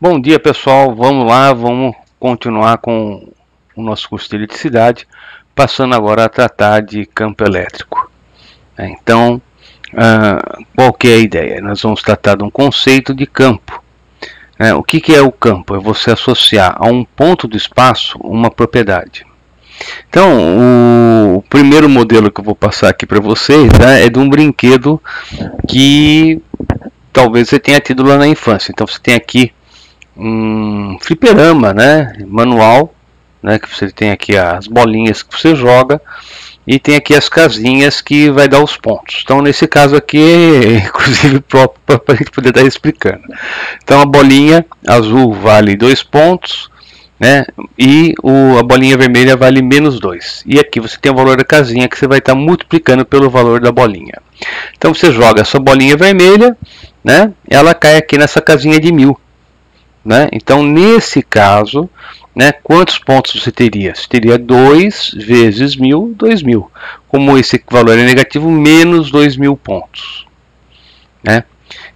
Bom dia, pessoal. Vamos lá, vamos continuar com o nosso curso de eletricidade, passando agora a tratar de campo elétrico. Então, qual que é a ideia? Nós vamos tratar de um conceito de campo. O que é o campo? É você associar a um ponto do espaço uma propriedade. Então, o primeiro modelo que eu vou passar aqui para vocês é de um brinquedo que talvez você tenha tido lá na infância. Então, você tem aqui um fliperama, manual, que você tem aqui as bolinhas que você joga e tem aqui as casinhas que vai dar os pontos. Então nesse caso aqui é inclusive próprio para a gente poder estar explicando. Então a bolinha azul vale 2 pontos, e a bolinha vermelha vale menos 2. E aqui você tem o valor da casinha que você vai estar multiplicando pelo valor da bolinha. Então você joga essa bolinha vermelha, ela cai aqui nessa casinha de 1000. Então, nesse caso, quantos pontos você teria? Você teria 2 vezes 1000, 2000. Como esse valor é negativo, menos 2000 pontos.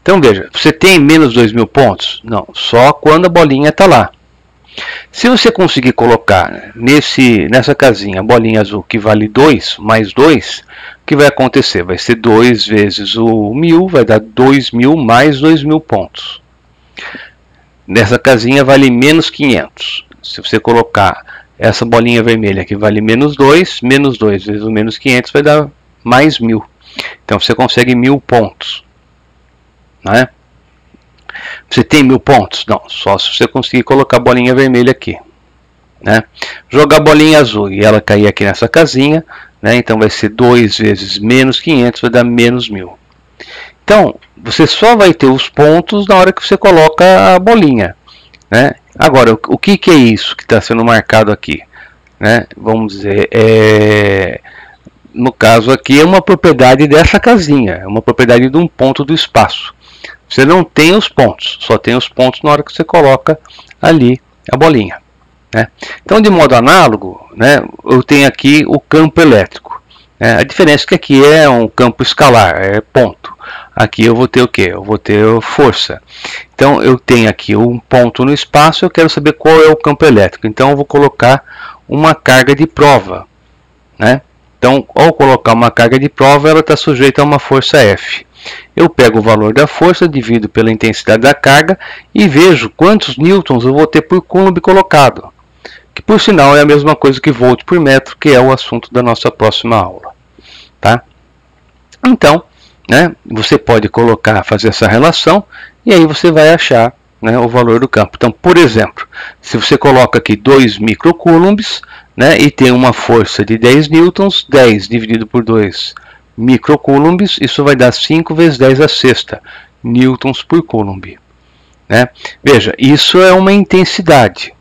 Então, veja, você tem menos 2000 pontos? Não, só quando a bolinha está lá. Se você conseguir colocar nessa casinha a bolinha azul que vale 2 mais 2, o que vai acontecer? Vai ser 2 vezes o 1000, vai dar 2000 mais 2000 pontos. Nessa casinha vale menos 500. Se você colocar essa bolinha vermelha que vale menos 2 vezes o menos 500 vai dar mais 1000. Então você consegue 1000 pontos. Você tem 1000 pontos? Não, só se você conseguir colocar a bolinha vermelha aqui. Jogar a bolinha azul e ela cair aqui nessa casinha, então vai ser 2 vezes menos 500 vai dar menos 1000. Então, você só vai ter os pontos na hora que você coloca a bolinha. Agora, o que é isso que está sendo marcado aqui? Vamos dizer, no caso aqui é uma propriedade dessa casinha, é uma propriedade de um ponto do espaço. Você não tem os pontos, só tem os pontos na hora que você coloca ali a bolinha. Então, de modo análogo, eu tenho aqui o campo elétrico. A diferença é que aqui é um campo escalar, é ponto. Aqui eu vou ter o que? Eu vou ter força. Então eu tenho aqui um ponto no espaço, eu quero saber qual é o campo elétrico. Então eu vou colocar uma carga de prova. Então ao colocar uma carga de prova, ela está sujeita a uma força F. Eu pego o valor da força, divido pela intensidade da carga e vejo quantos newtons eu vou ter por coulomb colocado. Que por sinal é a mesma coisa que volt por metro, que é o assunto da nossa próxima aula. Então, você pode fazer essa relação e aí você vai achar o valor do campo. Então, por exemplo, se você coloca aqui 2 microcoulombs e tem uma força de 10 newtons, 10 dividido por 2 microcoulombs, isso vai dar 5 vezes 10 a sexta newtons por coulomb. Veja, isso é uma intensidade.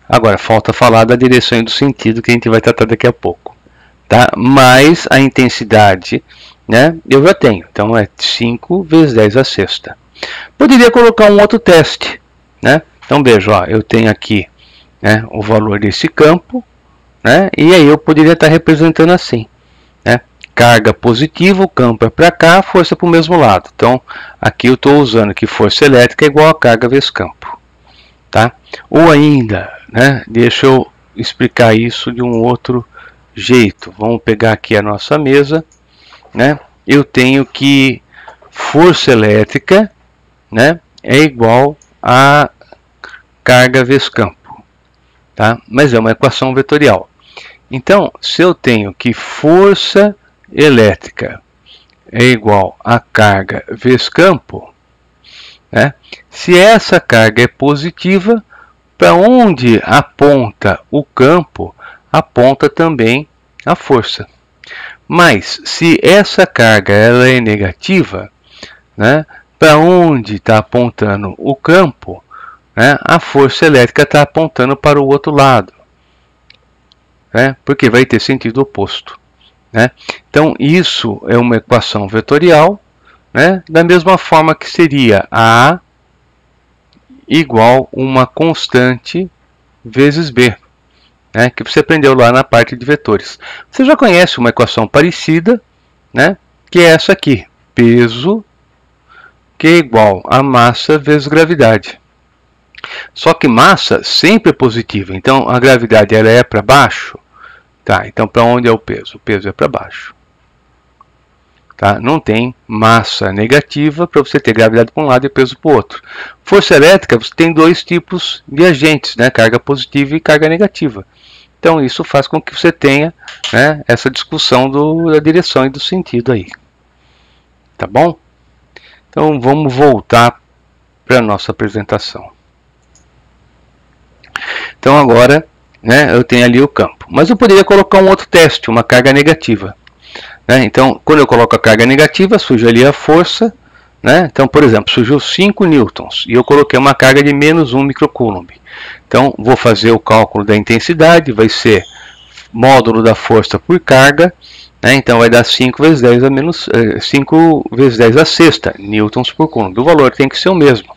Agora, falta falar da direção e do sentido que a gente vai tratar daqui a pouco. Mas a intensidade eu já tenho, então é 5 vezes 10 a sexta. Poderia colocar um outro teste, então veja, eu tenho aqui o valor desse campo, e aí eu poderia estar representando assim, carga positiva, o campo é para cá, força para o mesmo lado. Então aqui eu estou usando que força elétrica é igual a carga vezes campo. Ou ainda, deixa eu explicar isso de um outro jeito. Vamos pegar aqui a nossa mesa. Eu tenho que força elétrica é igual a carga vezes campo. Mas é uma equação vetorial. Então, se eu tenho que força elétrica é igual a carga vezes campo, se essa carga é positiva, para onde aponta o campo, aponta também a força. Mas se essa carga ela é negativa, para onde está apontando o campo, a força elétrica está apontando para o outro lado, porque vai ter sentido oposto. Então isso é uma equação vetorial, da mesma forma que seria A igual uma constante vezes B. Que você aprendeu lá na parte de vetores. Você já conhece uma equação parecida, que é essa aqui, peso que é igual a massa vezes gravidade. Só que massa sempre é positiva, então a gravidade ela é para baixo. Tá, então para onde é o peso? O peso é para baixo. Tá? Não tem massa negativa para você ter gravidade para um lado e peso para o outro. Força elétrica, você tem dois tipos de agentes, né? Carga positiva e carga negativa. Então isso faz com que você tenha, né, essa discussão da direção e do sentido aí. Tá bom? Então vamos voltar para a nossa apresentação. Então agora, né, eu tenho ali o campo. Mas eu poderia colocar um outro teste, uma carga negativa. Né? Então, quando eu coloco a carga negativa, surge ali a força. Né? Então, por exemplo, surgiu 5 newtons e eu coloquei uma carga de menos 1 microcoulomb. Então, vou fazer o cálculo da intensidade, vai ser módulo da força por carga. Né? Então, vai dar 5 vezes 10 a menos 5 vezes 10 a sexta newtons por coulomb. O valor tem que ser o mesmo.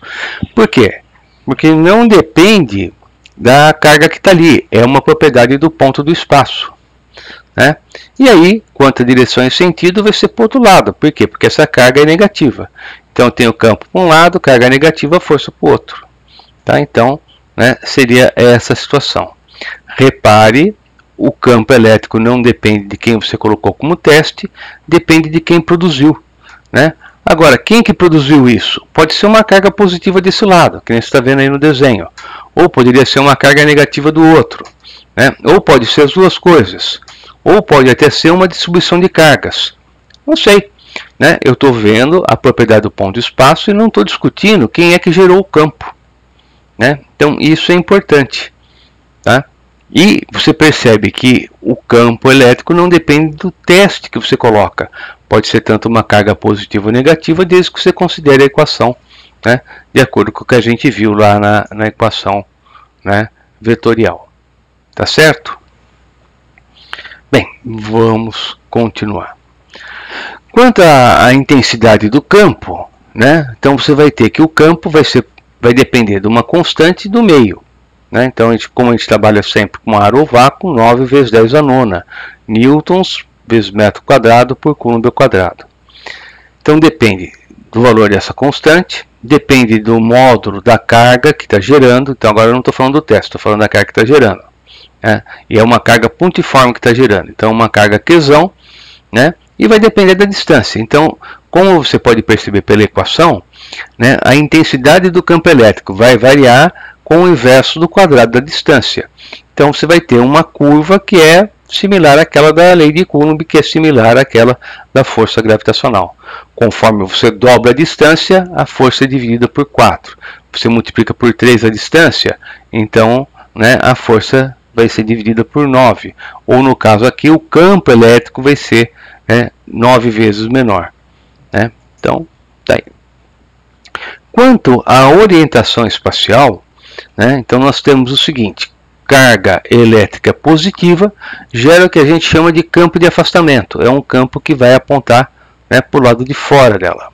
Por quê? Porque não depende da carga que está ali, é uma propriedade do ponto do espaço. Né? E aí, quanto a direção e sentido, vai ser para o outro lado. Por quê? Porque essa carga é negativa. Então, eu tenho campo para um lado, carga negativa, força para o outro. Tá? Então, né, seria essa situação. Repare, o campo elétrico não depende de quem você colocou como teste, depende de quem produziu. Né? Agora, quem que produziu isso? Pode ser uma carga positiva desse lado, que nem você está vendo aí no desenho. Ou poderia ser uma carga negativa do outro. Né? Ou pode ser as duas coisas. Ou pode até ser uma distribuição de cargas. Não sei. Né? Eu estou vendo a propriedade do ponto de espaço e não estou discutindo quem é que gerou o campo. Né? Então isso é importante. Tá? E você percebe que o campo elétrico não depende do teste que você coloca. Pode ser tanto uma carga positiva ou negativa, desde que você considere a equação, né, de acordo com o que a gente viu lá na equação, né, vetorial. Tá certo? Bem, vamos continuar. Quanto à intensidade do campo, né, então você vai ter que o campo vai depender de uma constante do meio. Né? Então, como a gente trabalha sempre com ar ou vácuo, 9 vezes 10 a nona newtons vezes metro quadrado por coulomb ao quadrado. Então, depende do valor dessa constante, depende do módulo da carga que está gerando. Então, agora eu não estou falando do teste, estou falando da carga que está gerando. Né? E é uma carga pontiforme que está gerando. Então, uma carga Qzão, né? E vai depender da distância. Então, como você pode perceber pela equação, né, a intensidade do campo elétrico vai variar com o inverso do quadrado da distância. Então você vai ter uma curva que é similar àquela da lei de Coulomb, que é similar àquela da força gravitacional. Conforme você dobra a distância, a força é dividida por 4. Você multiplica por 3 a distância, então, né, a força vai ser dividida por 9. Ou no caso aqui, o campo elétrico vai ser, né, 9 vezes menor. Né? Então, tá aí. Quanto à orientação espacial, né, então nós temos o seguinte: carga elétrica positiva gera o que a gente chama de campo de afastamento. É um campo que vai apontar, né, para o lado de fora dela.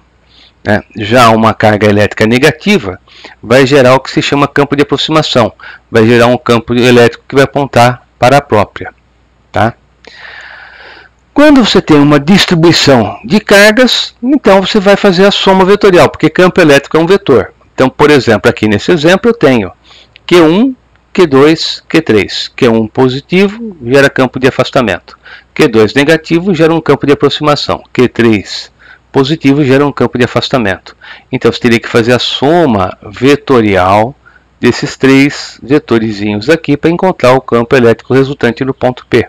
Né? Já uma carga elétrica negativa vai gerar o que se chama campo de aproximação. Vai gerar um campo elétrico que vai apontar para a própria. Tá? Quando você tem uma distribuição de cargas, então você vai fazer a soma vetorial, porque campo elétrico é um vetor. Então, por exemplo, aqui nesse exemplo eu tenho Q1, Q2, Q3. Q1 positivo gera campo de afastamento. Q2 negativo gera um campo de aproximação. Q3 positivo gera um campo de afastamento. Então você teria que fazer a soma vetorial desses três vetorizinhos aqui para encontrar o campo elétrico resultante no ponto P.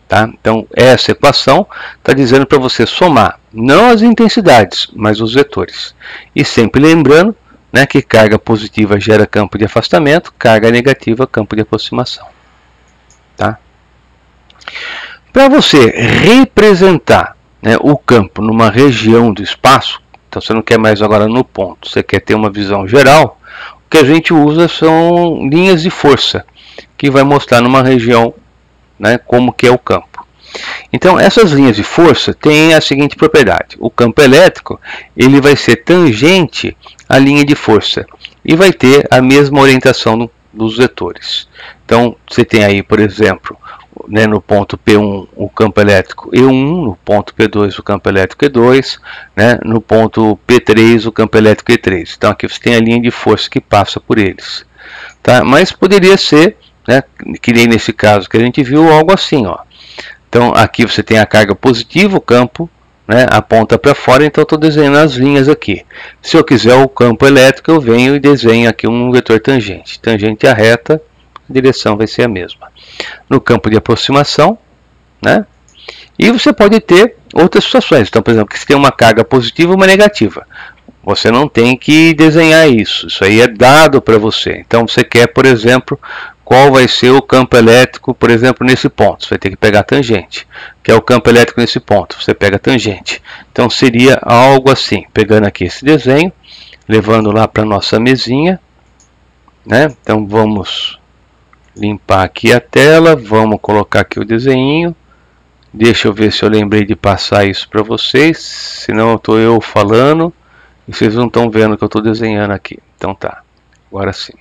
Tá? Então essa equação está dizendo para você somar não as intensidades, mas os vetores. E sempre lembrando, né, que carga positiva gera campo de afastamento, carga negativa campo de aproximação. Tá? Para você representar, né, o campo numa região do espaço, então você não quer mais agora no ponto, você quer ter uma visão geral, o que a gente usa são linhas de força, que vai mostrar numa região, né, como que é o campo. Então essas linhas de força têm a seguinte propriedade: o campo elétrico ele vai ser tangente à linha de força e vai ter a mesma orientação dos vetores. Então você tem aí, por exemplo, né, no ponto P1 o campo elétrico E1, no ponto P2 o campo elétrico E2, né, no ponto P3 o campo elétrico E3. Então aqui você tem a linha de força que passa por eles. Tá? Mas poderia ser, né, que nem nesse caso que a gente viu, algo assim. Ó. Então aqui você tem a carga positiva, o campo, né, aponta para fora, então estou desenhando as linhas aqui. Se eu quiser o campo elétrico, eu venho e desenho aqui um vetor tangente. Tangente à reta, a direção vai ser a mesma. No campo de aproximação, né? E você pode ter outras situações. Então, por exemplo, que se tem uma carga positiva e uma negativa. Você não tem que desenhar isso. Isso aí é dado para você. Então, você quer, por exemplo, qual vai ser o campo elétrico, por exemplo, nesse ponto. Você vai ter que pegar a tangente. Que é o campo elétrico nesse ponto. Você pega a tangente. Então, seria algo assim. Pegando aqui esse desenho, levando lá para a nossa mesinha, né? Então, vamos limpar aqui a tela. Vamos colocar aqui o desenho. Deixa eu ver se eu lembrei de passar isso para vocês. Senão estou eu falando e vocês não estão vendo o que eu estou desenhando aqui. Então tá, agora sim.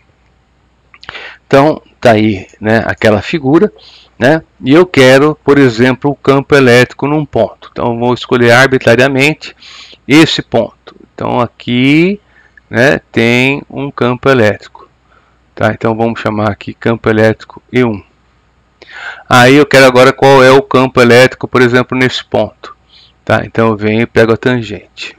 Então tá aí, né, aquela figura, né? E eu quero, por exemplo, o campo elétrico num ponto. Então eu vou escolher arbitrariamente esse ponto. Então aqui, né, tem um campo elétrico. Tá? Então vamos chamar aqui campo elétrico E1. Aí eu quero agora qual é o campo elétrico, por exemplo, nesse ponto. Tá? Então eu venho e pego a tangente.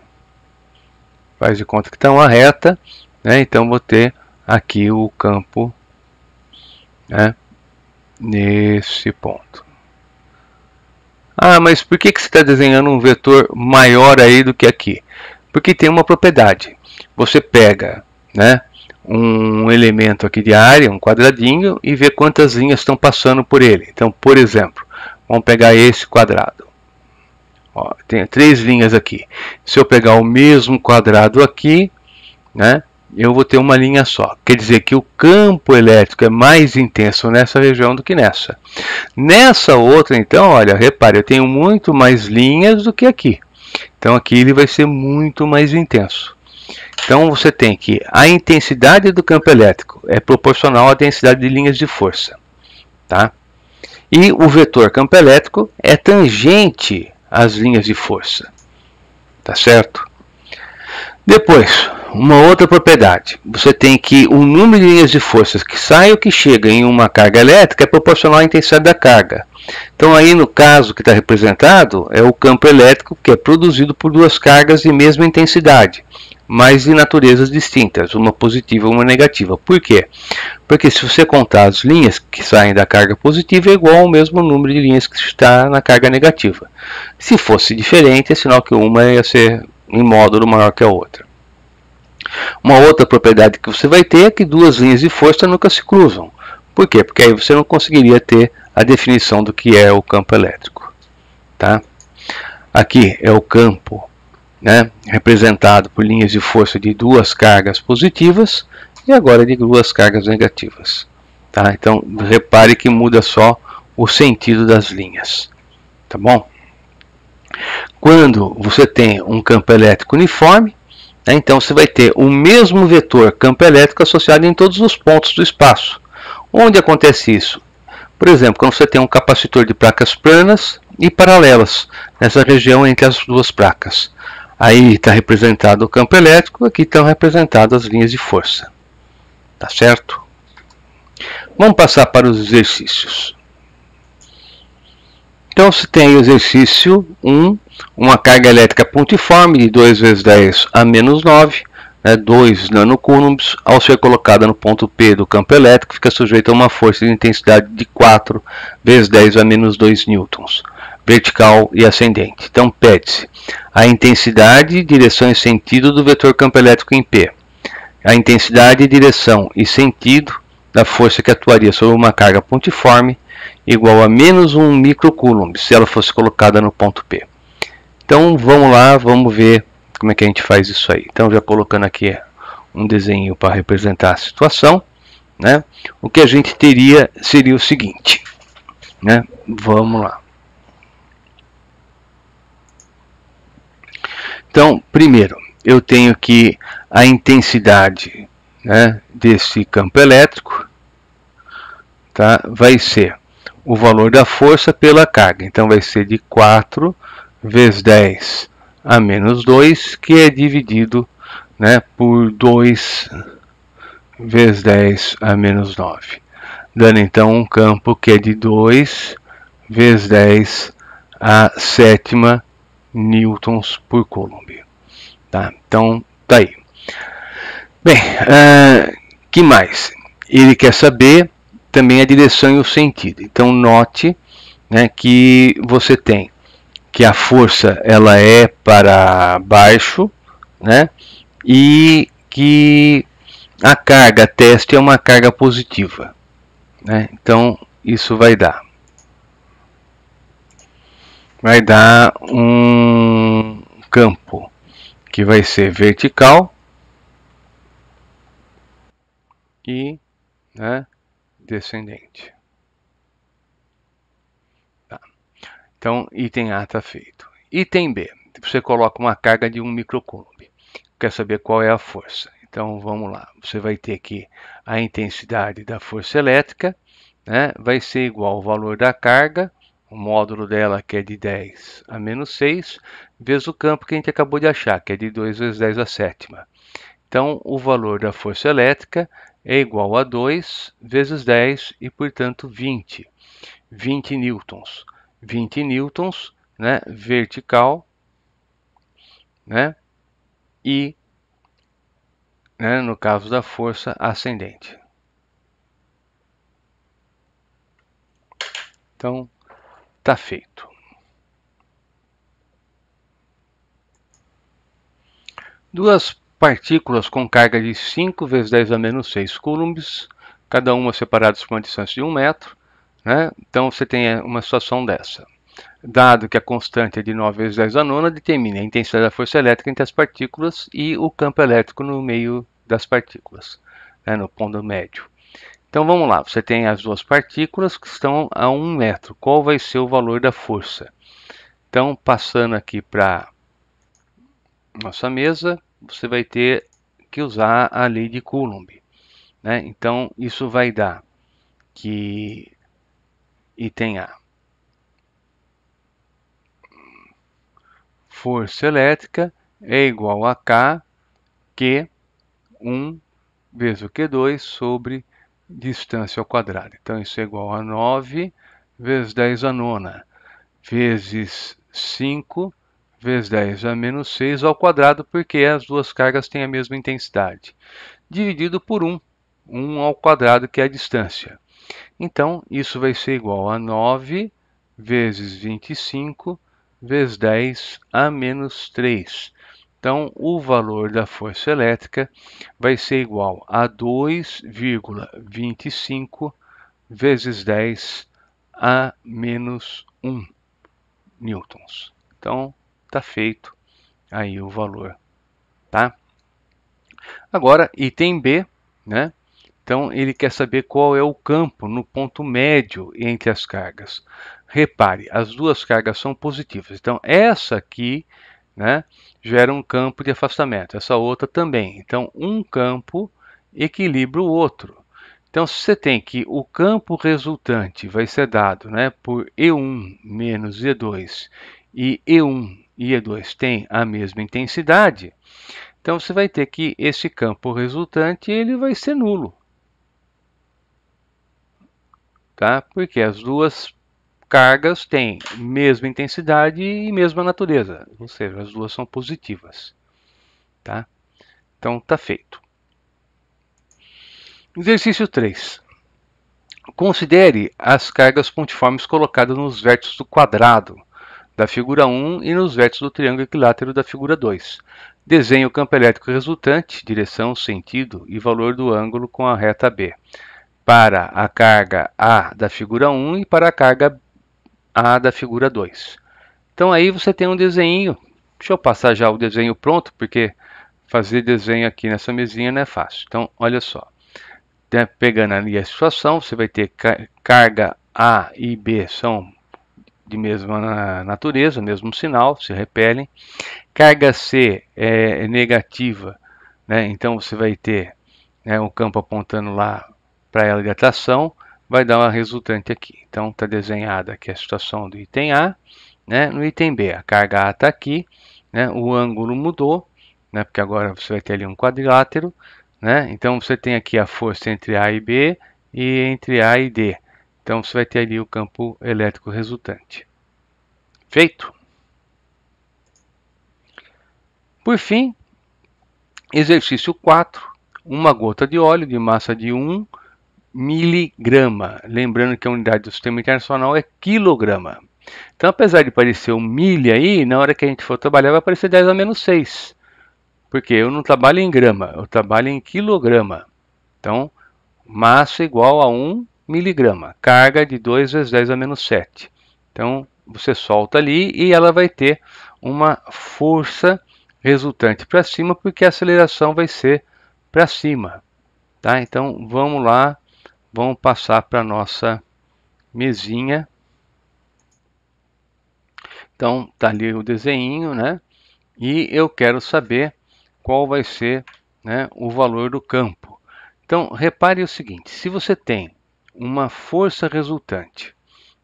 Faz de conta que está uma reta, né? Então vou ter aqui o campo, né, nesse ponto. Ah, mas por que você está desenhando um vetor maior aí do que aqui? Porque tem uma propriedade. Você pega, né, um elemento aqui de área, um quadradinho, e vê quantas linhas estão passando por ele. Então, por exemplo, vamos pegar esse quadrado. Ó, tem 3 linhas aqui. Se eu pegar o mesmo quadrado aqui, né, eu vou ter uma linha só. Quer dizer que o campo elétrico é mais intenso nessa região do que nessa. Nessa outra, então, olha, repare, eu tenho muito mais linhas do que aqui. Então aqui ele vai ser muito mais intenso. Então você tem que a intensidade do campo elétrico é proporcional à densidade de linhas de força, tá? E o vetor campo elétrico é tangente às linhas de força, tá certo? Depois, uma outra propriedade, você tem que o número de linhas de forças que sai ou que chega em uma carga elétrica é proporcional à intensidade da carga. Então aí no caso que está representado é o campo elétrico que é produzido por 2 cargas de mesma intensidade, mas de naturezas distintas, uma positiva e uma negativa. Por quê? Porque se você contar as linhas que saem da carga positiva é igual ao mesmo número de linhas que está na carga negativa. Se fosse diferente, é sinal que uma ia ser em módulo maior que a outra. Uma outra propriedade que você vai ter é que 2 linhas de força nunca se cruzam. Por quê? Porque aí você não conseguiria ter a definição do que é o campo elétrico. Tá? Aqui é o campo, né, representado por linhas de força de 2 cargas positivas e agora de 2 cargas negativas. Tá? Então repare que muda só o sentido das linhas. Tá bom? Quando você tem um campo elétrico uniforme, né, então você vai ter o mesmo vetor campo elétrico associado em todos os pontos do espaço. Onde acontece isso? Por exemplo, quando você tem um capacitor de placas planas e paralelas nessa região entre as 2 placas. Aí está representado o campo elétrico, aqui estão representadas as linhas de força. Tá certo? Vamos passar para os exercícios. Então você tem o exercício 1, uma carga elétrica pontiforme de 2 vezes 10 a menos 9, 2 nanocoulombs, ao ser colocada no ponto P do campo elétrico, fica sujeita a uma força de intensidade de 4 vezes 10 a menos 2 newtons, vertical e ascendente. Então pede-se a intensidade, direção e sentido do vetor campo elétrico em P, a intensidade, direção e sentido da força que atuaria sobre uma carga pontiforme igual a menos 1 microcoulomb, se ela fosse colocada no ponto P. Então vamos lá, vamos ver como é que a gente faz isso aí. Então já colocando aqui um desenho para representar a situação, né? O que a gente teria seria o seguinte, né? Vamos lá. Então, primeiro, eu tenho que a intensidade, né, desse campo elétrico, tá, vai ser o valor da força pela carga. Então vai ser de 4 vezes 10 a menos 2, que é dividido, né, por 2 vezes 10 a menos 9. Dando então um campo que é de 2 vezes 10 a sétima newtons por coulomb. Tá? Então, tá aí. Bem, que mais? Ele quer saber também a direção e o sentido. Então, note, né, que você tem que a força ela é para baixo, né, e que a carga teste é uma carga positiva, né? Então, isso vai dar um campo que vai ser vertical e, né, descendente. Tá. Então, item A está feito. Item B, você coloca uma carga de 1 microcoulomb. Quer saber qual é a força? Então, vamos lá. Você vai ter que a intensidade da força elétrica, né, vai ser igual ao valor da carga, o módulo dela que é de 10 a menos 6, vezes o campo que a gente acabou de achar, que é de 2 vezes 10 a sétima. Então, o valor da força elétrica é igual a 2 vezes 10 e, portanto, 20. 20 newtons. 20 newtons, né, vertical, né, e, né, no caso da força ascendente. Então, está feito. Duas partículas com carga de 5 vezes 10 a menos 6 coulombs, cada uma separadas por uma distância de 1 metro. Né? Então, você tem uma situação dessa. Dado que a constante é de 9 vezes 10 a nona, determine a intensidade da força elétrica entre as partículas e o campo elétrico no meio das partículas, né? No ponto médio. Então, vamos lá. Você tem as duas partículas que estão a 1 metro. Qual vai ser o valor da força? Então, passando aqui para nossa mesa, você vai ter que usar a lei de Coulomb, né? Então, isso vai dar que item A, força elétrica é igual a K, Q1 vezes o Q2 sobre distância ao quadrado. Então, isso é igual a 9 vezes 10 a nona, vezes 5 vezes 10 a menos 6 ao quadrado, porque as duas cargas têm a mesma intensidade, dividido por 1 ao quadrado, que é a distância. Então, isso vai ser igual a 9 vezes 25 vezes 10 a menos 3. Então, o valor da força elétrica vai ser igual a 2,25 vezes 10 a menos 1 newtons. Então, está feito aí o valor, tá? Agora, item B, né? Então, ele quer saber qual é o campo no ponto médio entre as cargas. Repare, as duas cargas são positivas. Então, essa aqui, né, gera um campo de afastamento. Essa outra também. Então, um campo equilibra o outro. Então, se você tem que o campo resultante vai ser dado, né, por E1 menos E2, e E1 e E2 têm a mesma intensidade, então você vai ter que esse campo resultante ele vai ser nulo. Tá? Porque as duas cargas têm mesma intensidade e mesma natureza, ou seja, as duas são positivas. Tá? Então, está feito. Exercício 3. Considere as cargas pontiformes colocadas nos vértices do quadrado da figura 1 e nos vértices do triângulo equilátero da figura 2. Desenhe o campo elétrico resultante, direção, sentido e valor do ângulo com a reta B, para a carga A da figura 1 e para a carga A da figura 2. Então aí você tem um desenho. Deixa eu passar já o desenho pronto, porque fazer desenho aqui nessa mesinha não é fácil. Então, olha só. Pegando ali a situação, você vai ter carga A e B são de mesma natureza, mesmo sinal, se repelem. Carga C é negativa, né? Então você vai ter, né, o campo apontando lá para ela de atração, vai dar uma resultante aqui. Então, está desenhada aqui a situação do item A, né? No item B, a carga A está aqui, né? O ângulo mudou, né? Porque agora você vai ter ali um quadrilátero, né? Então, você tem aqui a força entre A e B e entre A e D. Então, você vai ter ali o campo elétrico resultante. Feito? Por fim, exercício 4, uma gota de óleo de massa de 1 miligrama. Lembrando que a unidade do sistema internacional é quilograma. Então, apesar de parecer um milha aí, na hora que a gente for trabalhar vai aparecer 10 a menos 6. Porque eu não trabalho em grama, eu trabalho em quilograma. Então, massa igual a 1 miligrama. Carga de 2 vezes 10 a menos 7. Então, você solta ali e ela vai ter uma força resultante para cima, porque a aceleração vai ser para cima. Tá? Então, vamos lá, vamos passar para a nossa mesinha. Então, tá ali o desenho, né? E eu quero saber qual vai ser, né, o valor do campo. Então, repare o seguinte, se você tem uma força resultante,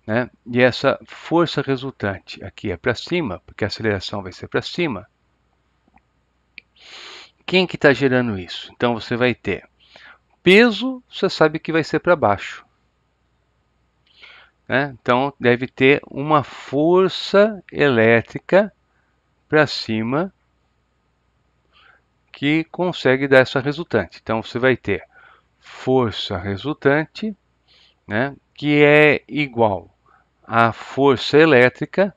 né, e essa força resultante aqui é para cima, porque a aceleração vai ser para cima, quem que está gerando isso? Então, você vai ter peso, você sabe que vai ser para baixo. Né? Então, deve ter uma força elétrica para cima que consegue dar essa resultante. Então, você vai ter força resultante, né, que é igual à força elétrica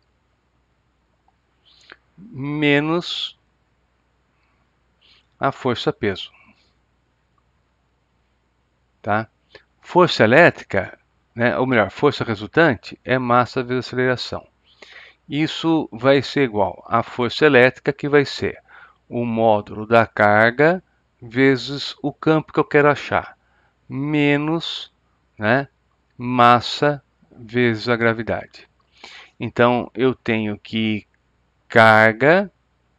menos a força peso. Tá? Força elétrica, né, ou melhor, força resultante é massa vezes aceleração. Isso vai ser igual à força elétrica, que vai ser o módulo da carga vezes o campo que eu quero achar, menos, né, massa vezes a gravidade. Então, eu tenho que carga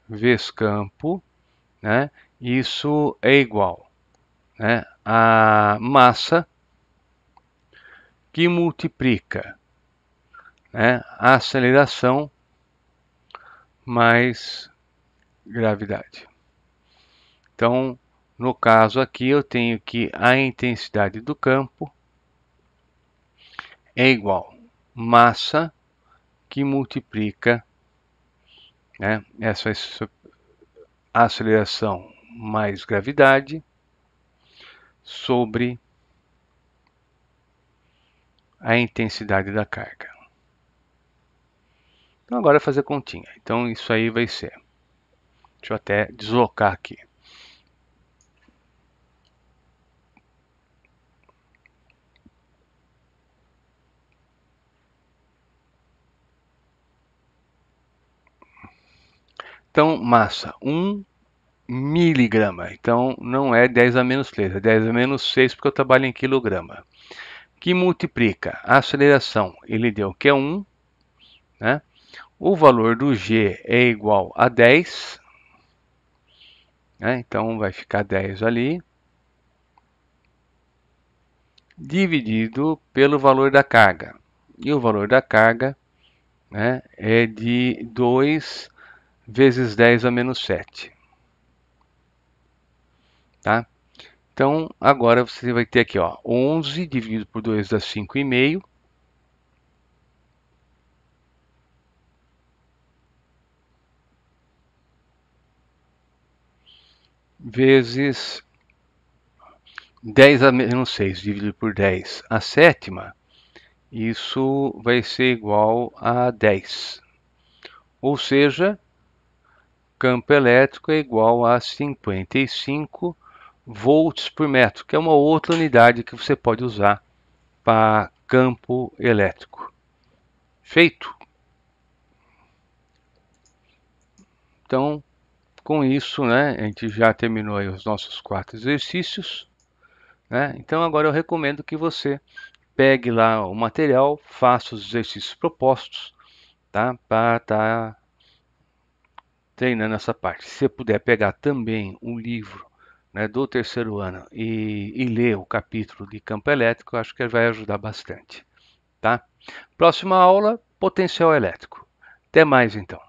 vezes campo, né, isso é igual, né, a massa que multiplica, né, a aceleração mais gravidade. Então, no caso aqui, eu tenho que a intensidade do campo é igual massa que multiplica, né, essa aceleração mais gravidade sobre a intensidade da carga. Então, agora é fazer continha. Então, isso aí vai ser. Deixa eu até deslocar aqui. Então, massa, 1 miligrama. Então, não é 10 a menos 3, é 10 a menos 6, porque eu trabalho em quilograma. Que multiplica a aceleração, ele deu que é 1, né? O valor do G é igual a 10, né? Então, vai ficar 10 ali, dividido pelo valor da carga. E o valor da carga, né, é de 2 vezes 10 a menos 7. Tá? Então, agora você vai ter aqui, ó, 11 dividido por 2 dá 5,5. Vezes 10 a menos 6 dividido por 10 a sétima, isso vai ser igual a 10. Ou seja, campo elétrico é igual a 55 volts por metro, que é uma outra unidade que você pode usar para campo elétrico. Feito? Então, com isso, né, a gente já terminou aí os nossos 4 exercícios, né? Então, agora eu recomendo que você pegue lá o material, faça os exercícios propostos, tá? Para treinando essa parte. Se você puder pegar também um livro, né, do terceiro ano e ler o capítulo de campo elétrico, acho que vai ajudar bastante. Tá? Próxima aula, potencial elétrico. Até mais então.